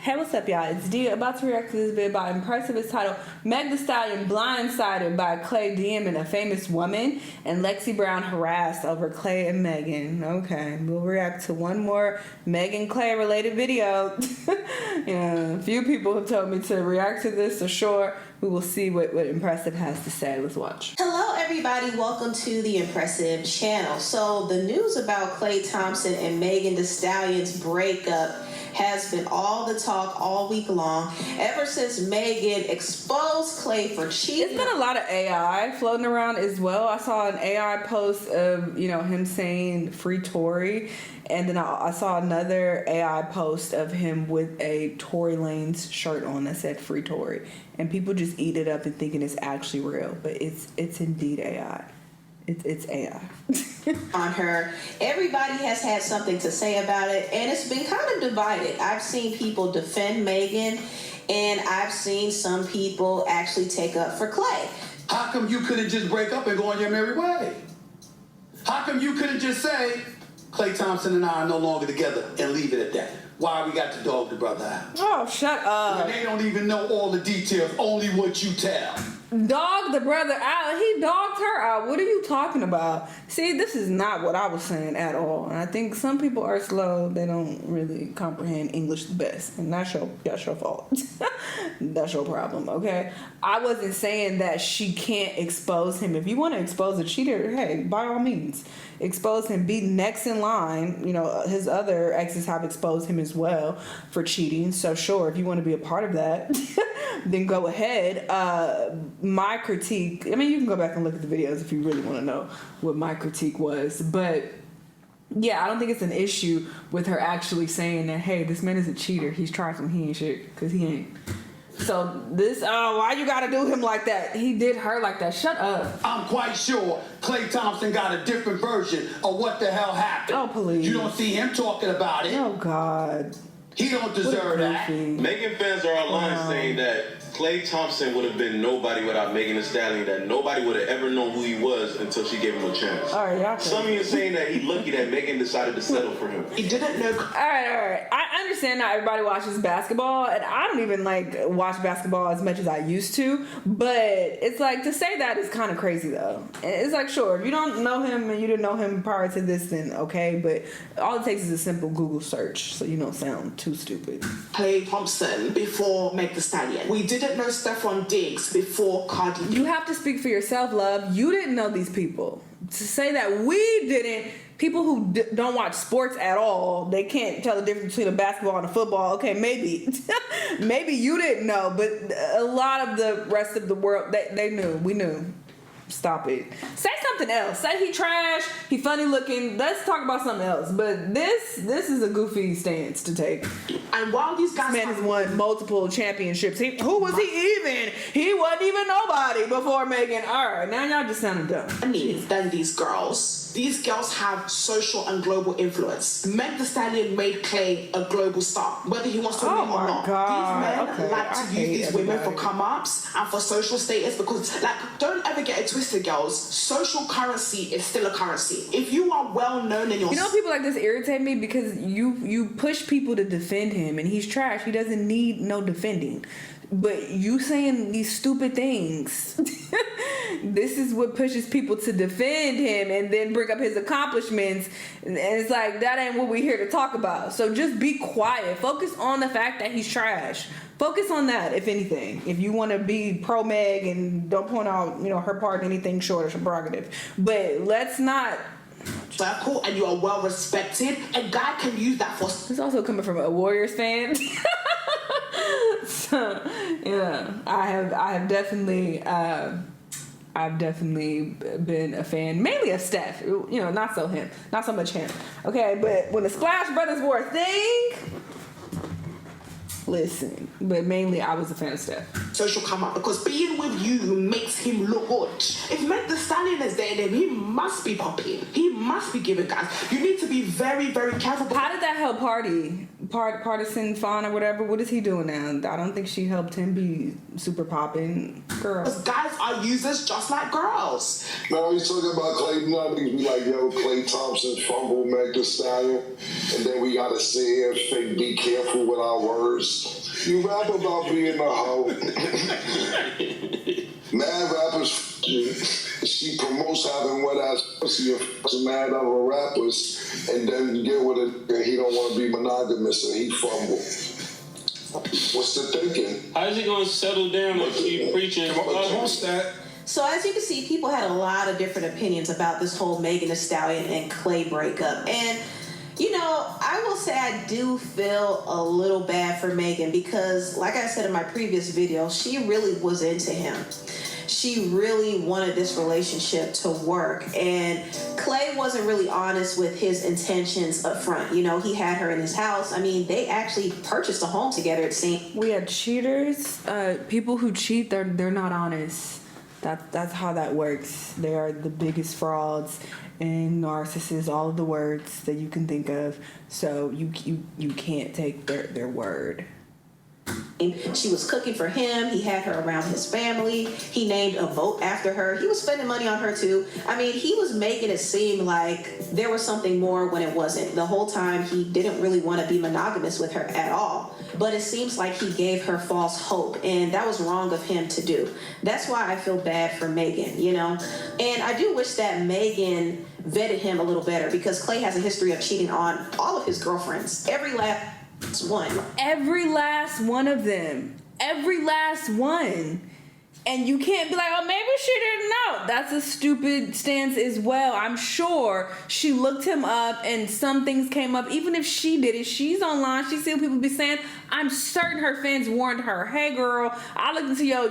Hey, what's up, y'all? It's Dia, about to react to this video by Impressive. It's titled Meg Thee Stallion BLINDSIDED by Klay DM'ing a famous woman, and Lexi Brown harassed over Klay and Megan. Okay, we'll react to one more Meg and Klay related video. Yeah, a few people have told me to react to this, so sure, we will see what Impressive has to say. Let's watch. Hello, everybody. Welcome to the Impressive channel. So the news about Klay Thompson and Megan Thee Stallion's breakup has been all the talk all week long, ever since Megan exposed Klay for cheating. It's been a lot of AI floating around as well. I saw an AI post of, him saying free Tory, and then I saw another AI post of him with a Tory Lanez shirt on that said free Tory, and people just eat it up and thinking it's actually real, but it's indeed AI. It's AI. On her. Everybody has had something to say about it, and it's been kind of divided. I've seen people defend Megan, and I've seen some people actually take up for Klay. How come you couldn't just break up and go on your merry way? How come you couldn't just say, Klay Thompson and I are no longer together, and leave it at that? Why we got to dog the brother out? Oh, shut up. When they don't even know all the details, only what you tell. Dog the brother out. He dogged her out. What are you talking about? See, this is not what I was saying at all. And I think some people are slow. They don't really comprehend English the best. And that's your fault. That's your problem, okay? I wasn't saying that she can't expose him. If you want to expose a cheater, hey, by all means, expose him. Be next in line. His other exes have exposed him as well for cheating. So sure, if you want to be a part of that, then go ahead. My critique, you can go back and look at the videos if you really want to know what my critique was, but yeah, I don't think it's an issue with her actually saying that, hey, this man is a cheater, he's trifling, he ain't shit, because he ain't. So this, why you gotta do him like that? He did her like that. Shut up. I'm quite sure Klay Thompson got a different version of what the hell happened. Oh, please. You don't see him talking about it. Oh, God. He don't deserve that. Megan fans are online saying that Klay Thompson would have been nobody without Megan Thee Stallion, that nobody would have ever known who he was until she gave him a chance. All right, y'all. Some of you are saying that he's lucky that Megan decided to settle for him. He didn't know. All right. I understand not everybody watches basketball, and I don't even watch basketball as much as I used to, but it's like, to say that is kind of crazy though. It's like, sure, if you don't know him and you didn't know him prior to this, then okay, but all it takes is a simple Google search so you don't sound too stupid. Klay Thompson before Meg Thee Stallion. We didn't know Stephon Diggs before Cardi B. You have to speak for yourself, love. You didn't know these people. To say that we didn't, people who don't watch sports at all, they can't tell the difference between a basketball and a football. Okay, maybe. Maybe you didn't know, but a lot of the rest of the world, they knew. We knew. Stop it. Say something else. Say he trash, he funny looking. Let's talk about something else. But this is a goofy stance to take. And while these guys, this man has won multiple championships. Who was he even? He wasn't even nobody before Megan. All right, now y'all just sounded dumb. Than these girls. These girls have social and global influence. Meg Thee Stallion made Klay a global star, whether he wants to admit or not. God. These men like to use these women for come-ups and for social status, because, don't ever get it twisted, girls. Social currency is still a currency. If you are well known in your... people like this irritate me because you push people to defend him, and he's trash. He doesn't need no defending. But you saying these stupid things, this is what pushes people to defend him and then bring up his accomplishments. And it's like, that ain't what we're here to talk about. So just be quiet. Focus on the fact that he's trash. Focus on that, if anything. If you want to be pro Meg and don't point out, her part in anything short of her prerogative. But let's not... circle, and you are well respected. A guy can use that for... It's also coming from a Warriors fan. So, yeah, I've definitely been a fan, mainly of Steph. Not so much him. Okay, but when the Splash Brothers were a thing, listen. But mainly, I was a fan of Steph. social come up because being with you makes him look good. If Meg Thee Stallion is there, then he must be popping. He must be giving guys. You need to be very, very careful. How did that help Partisan Fawn or whatever? What is he doing now? I don't think she helped him be super popping. Girl. Because guys are users just like girls. No, he's talking about Klay. You know, niggas be like, yo, Klay Thompson fumbled Meg Thee Stallion. And then we gotta sit here and fake be careful with our words. You rap about being a hoe. Mad rappers, she promotes having wet ass pussy and fucks mad other rappers, and then get with it, and he don't want to be monogamous, and he fumble. What's the thinking? How's he gonna settle down if she preaching? So as you can see, people had a lot of different opinions about this whole Megan Thee Stallion and Klay breakup. And, you know, I will say I do feel a little bad for Megan because, like I said in my previous video, she really was into him. She really wanted this relationship to work. And Klay wasn't really honest with his intentions up front. You know, he had her in his house. I mean, they actually purchased a home together, it seemed. We had cheaters. People who cheat, they're not honest. That's how that works. They are the biggest frauds and narcissists, all of the words that you can think of. So you can't take their word. She was cooking for him. He had her around his family. He named a boat after her. He was spending money on her too. I mean, he was making it seem like there was something more when it wasn't. The whole time he didn't really want to be monogamous with her at all. But it seems like he gave her false hope, and that was wrong of him to do. That's why I feel bad for Megan, you know? And I do wish that Megan vetted him a little better because Klay has a history of cheating on all of his girlfriends. Every last one. Every last one of them. Every last one. And you can't be like, oh, maybe she didn't know. That's a stupid stance as well. I'm sure she looked him up and some things came up. Even if she did it, she's online. She see what people be saying. I'm certain her fans warned her, hey, girl, I looked into your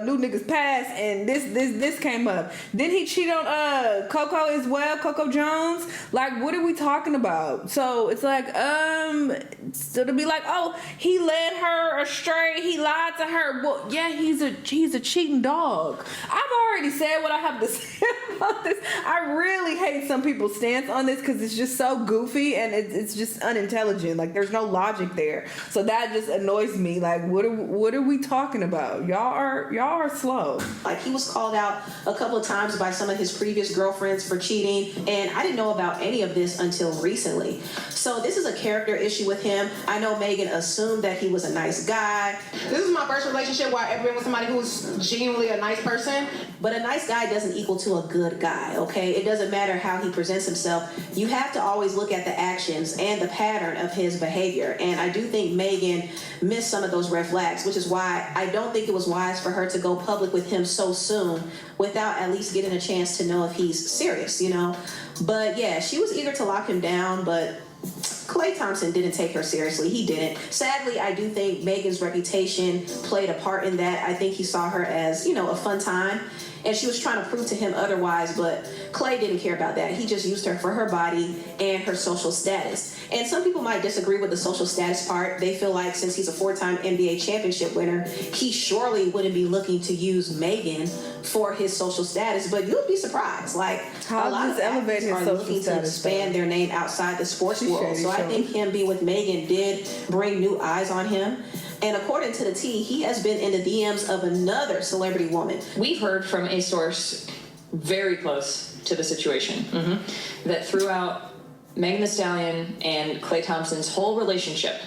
new nigga's past and this came up. Then he cheated on Coco as well, Coco Jones. Like, what are we talking about? So it's like, so to be like, oh, he led her astray. He lied to her. Well, yeah, he's a cheating dog. I've already said what I have to say about this. I really hate some people's stance on this because it's just so goofy and it's just unintelligent. Like, there's no logic there. So that just annoys me. Like, what are we talking about? Y'all are slow. Like, he was called out a couple of times by some of his previous girlfriends for cheating, and I didn't know about any of this until recently. So this is a character issue with him. I know Megan assumed that he was a nice guy. This is my first relationship where I've been with somebody who's genuinely a nice person. But a nice guy doesn't equal to a good guy, okay? It doesn't matter how he presents himself. You have to always look at the actions and the pattern of his behavior. And I do think Megan missed some of those red flags, which is why I don't think it was wise for her to go public with him so soon without at least getting a chance to know if he's serious, you know? But yeah, she was eager to lock him down, but Klay Thompson didn't take her seriously. He didn't. Sadly, I do think Megan's reputation played a part in that. I think he saw her as, you know, a fun time. And she was trying to prove to him otherwise, but Klay didn't care about that. He just used her for her body and her social status. And some people might disagree with the social status part. They feel like since he's a 4-time NBA championship winner, he surely wouldn't be looking to use Megan for his social status. But you'll be surprised. Like, how a lot of athletes are looking to expand their name outside the sports world. So I think him being with Megan did bring new eyes on him. And according to the T, he has been in the DMs of another celebrity woman. We've heard from a source very close to the situation that throughout Megan Thee Stallion and Klay Thompson's whole relationship,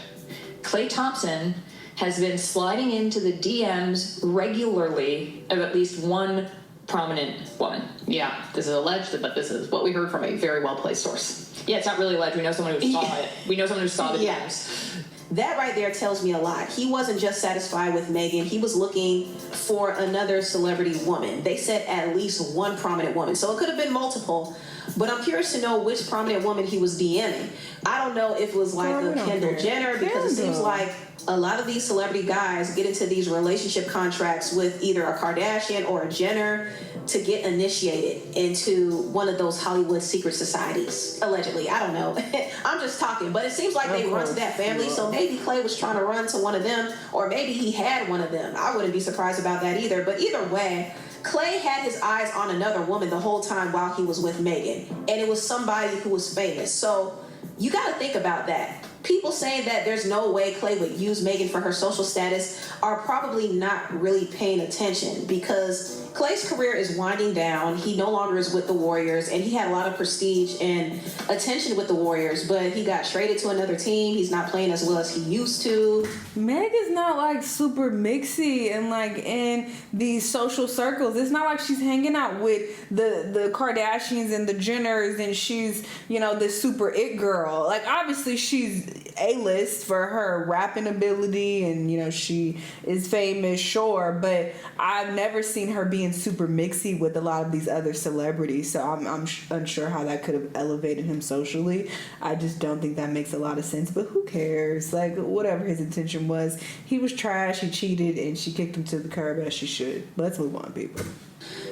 Klay Thompson has been sliding into the DMs regularly of at least one prominent woman. Yeah, this is alleged, but this is what we heard from a very well-placed source. Yeah, it's not really alleged. We know someone who saw it. We know someone who saw the DMs. That right there tells me a lot. He wasn't just satisfied with Megan. He was looking for another celebrity woman. They said at least one prominent woman. So it could have been multiple. But I'm curious to know which prominent woman he was DMing. I don't know if it was like a Kendall Jenner, because it seems like a lot of these celebrity guys get into these relationship contracts with either a Kardashian or a Jenner to get initiated into one of those Hollywood secret societies, allegedly. I don't know. I'm just talking, but it seems like they run to that family, so maybe Klay was trying to run to one of them, or maybe he had one of them. I wouldn't be surprised about that either, but either way, Klay had his eyes on another woman the whole time while he was with Megan, and it was somebody who was famous. So you got to think about that. People saying that there's no way Klay would use Megan for her social status are probably not really paying attention, because Klay's career is winding down. He no longer is with the Warriors, and he had a lot of prestige and attention with the Warriors, but he got traded to another team. He's not playing as well as he used to. Meg is not like super mixy and like in these social circles. It's not like she's hanging out with the Kardashians and the Jenners and she's, you know, this super it girl. Like, obviously she's A-list for her rapping ability and, you know, she is famous, sure, but I've never seen her being super mixy with a lot of these other celebrities, so I'm unsure how that could have elevated him socially. I just don't think that makes a lot of sense, but who cares? Like, whatever his intention was, he was trash, he cheated, and she kicked him to the curb as she should. Let's move on, people.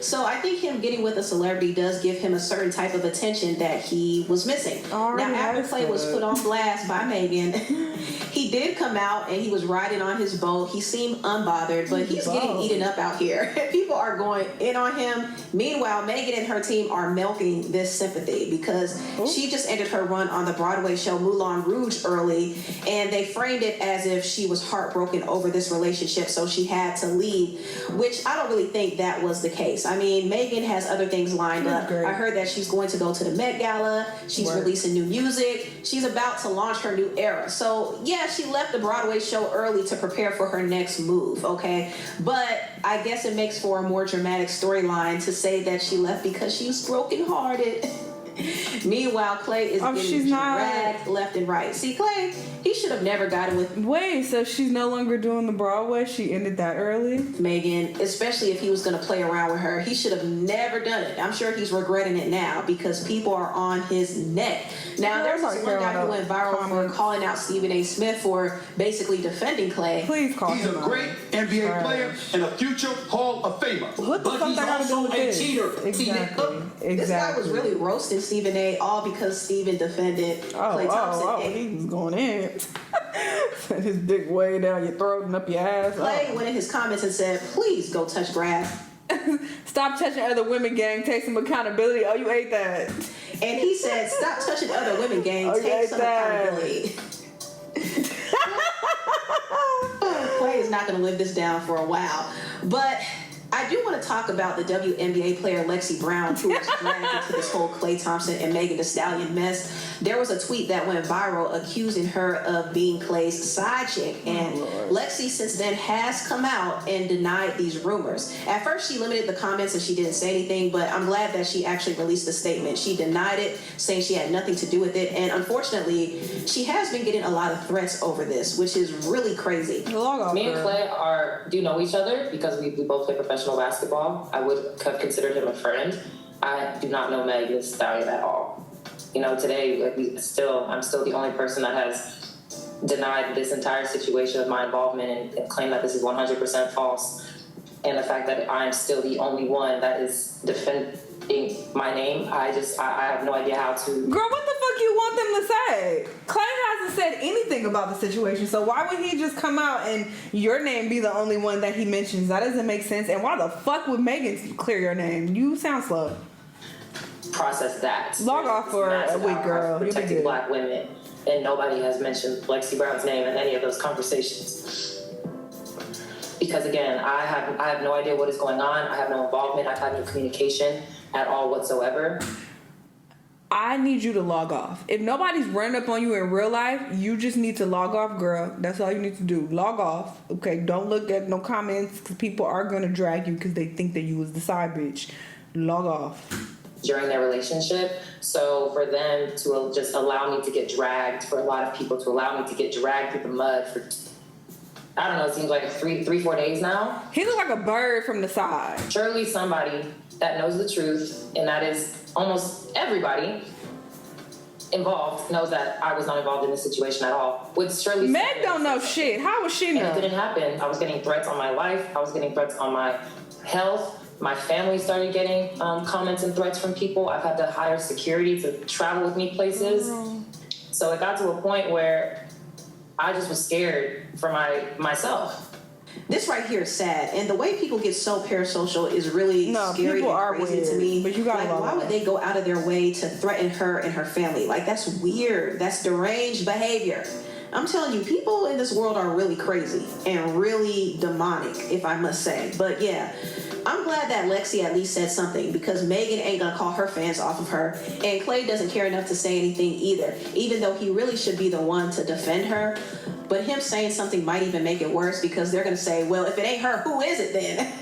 So I think him getting with a celebrity does give him a certain type of attention that he was missing. Now, after Klay was put on blast by Megan, he did come out and he was riding on his boat. He seemed unbothered, but he's getting eaten up out here. People are going in on him. Meanwhile, Megan and her team are milking this sympathy because she just ended her run on the Broadway show Moulin Rouge early, and they framed it as if she was heartbroken over this relationship, so she had to leave, which I don't really think that was the case. I mean, Megan has other things lined up. I heard that she's going to go to the Met Gala. She's releasing new music. She's about to launch her new era. So, yeah, she left the Broadway show early to prepare for her next move, okay? But I guess it makes for a more dramatic storyline to say that she left because she's brokenhearted. Meanwhile, Klay is getting dragged left and right. See, Klay, he should have never gotten with... Wait, so she's no longer doing the Broadway? She ended that early? Megan, especially if he was going to play around with her. He should have never done it. I'm sure he's regretting it now because people are on his neck. Now, there's this one guy who went viral for calling out Stephen A. Smith for basically defending Klay. Please call him He's a great NBA player and a future Hall of Famer. What the fuck that got to do with this? Cheater. Exactly. This guy was really roasting Stephen A. all because Stephen defended Klay Thompson. He was going in. His dick way down your throat and up your ass. Klay went in his comments and said, please go touch grass. Stop touching other women, gang. Take some accountability. Oh, you ate that. And he said, stop touching other women, gang. Take some accountability. Klay is not going to live this down for a while. But I do want to talk about the WNBA player Lexi Brown, who was dragged into this whole Klay Thompson and Megan Thee Stallion mess. There was a tweet that went viral accusing her of being Klay's side chick, and Lexi since then has come out and denied these rumors. At first, she limited the comments and she didn't say anything, but I'm glad that she actually released a statement. She denied it, saying she had nothing to do with it, and unfortunately, she has been getting a lot of threats over this, which is really crazy. Me and Klay do know each other because we both play professional basketball. I would have considered him a friend. I do not know Megan Thee Stallion at all. You know, today, I'm still the only person that has denied this entire situation of my involvement and claimed that this is 100% false. And the fact that I'm still the only one that is defending my name, I have no idea how to... Girl, what the fuck you want them to say? Klay hasn't said anything about the situation, so why would he just come out and your name be the only one that he mentions? That doesn't make sense. And why the fuck would Megan clear your name? You sound slow. Process that. Log off for a week, girl. Protecting black women, and nobody has mentioned Lexi Brown's name in any of those conversations. Because again, I have no idea what is going on. I have no involvement. I've had no communication at all whatsoever. I need you to log off. If nobody's running up on you in real life, you just need to log off, girl. That's all you need to do. Log off. Okay, don't look at no comments because people are going to drag you because they think that you was the side bitch. Log off. During their relationship, so for them to just allow me to get dragged, for a lot of people to allow me to get dragged through the mud for, I don't know, it seems like 3-4 days now. He looked like a bird from the side. Surely somebody that knows the truth, and that is almost everybody involved, knows that I was not involved in this situation at all. Would surely Meg don't know shit. How would she know? And it didn't happen. I was getting threats on my life. I was getting threats on my health. My family started getting comments and threats from people. I've had to hire security to travel with me places. So it got to a point where I just was scared for myself. This right here is sad, and the way people get so parasocial is really scary and crazy to me. But you gotta like, why would they go out of their way to threaten her and her family? Like, that's weird. That's deranged behavior. I'm telling you, people in this world are really crazy and really demonic, if I must say. But yeah, I'm glad that Lexi at least said something, because Megan ain't gonna call her fans off of her, and Klay doesn't care enough to say anything either, even though he really should be the one to defend her. But him saying something might even make it worse, because they're gonna say, well, if it ain't her, who is it then?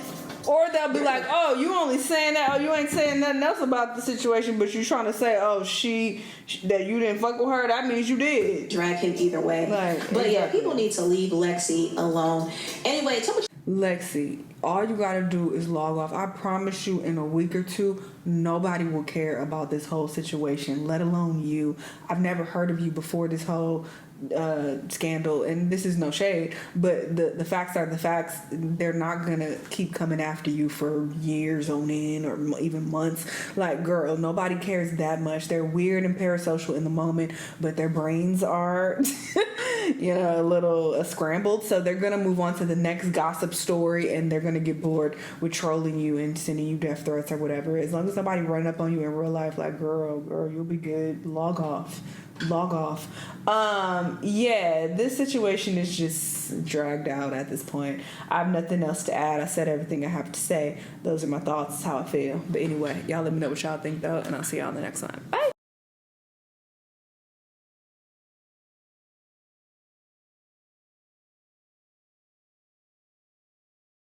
Or they'll be like, oh, you only saying that, oh, you ain't saying nothing else about the situation, but you trying to say, oh, that you didn't fuck with her, that means you did. Drag him either way. But yeah, people need to leave Lexi alone. Anyway, tell me. Lexi, all you gotta do is log off. I promise you, in a week or two, nobody will care about this whole situation, let alone you. I've never heard of you before this whole scandal, and this is no shade, but the facts are the facts. They're not gonna keep coming after you for years on end or even months. Like, girl, nobody cares that much. They're weird and parasocial in the moment, but their brains are a little scrambled, so they're gonna move on to the next gossip story, and they're gonna get bored with trolling you and sending you death threats or whatever. As long as nobody running up on you in real life, like, girl, you'll be good. Log off. Yeah, this situation is just dragged out at this point. I have nothing else to add. I said everything I have to say. Those are my thoughts. How I feel. But anyway, y'all let me know what y'all think, though, and I'll see y'all in the next one. Bye.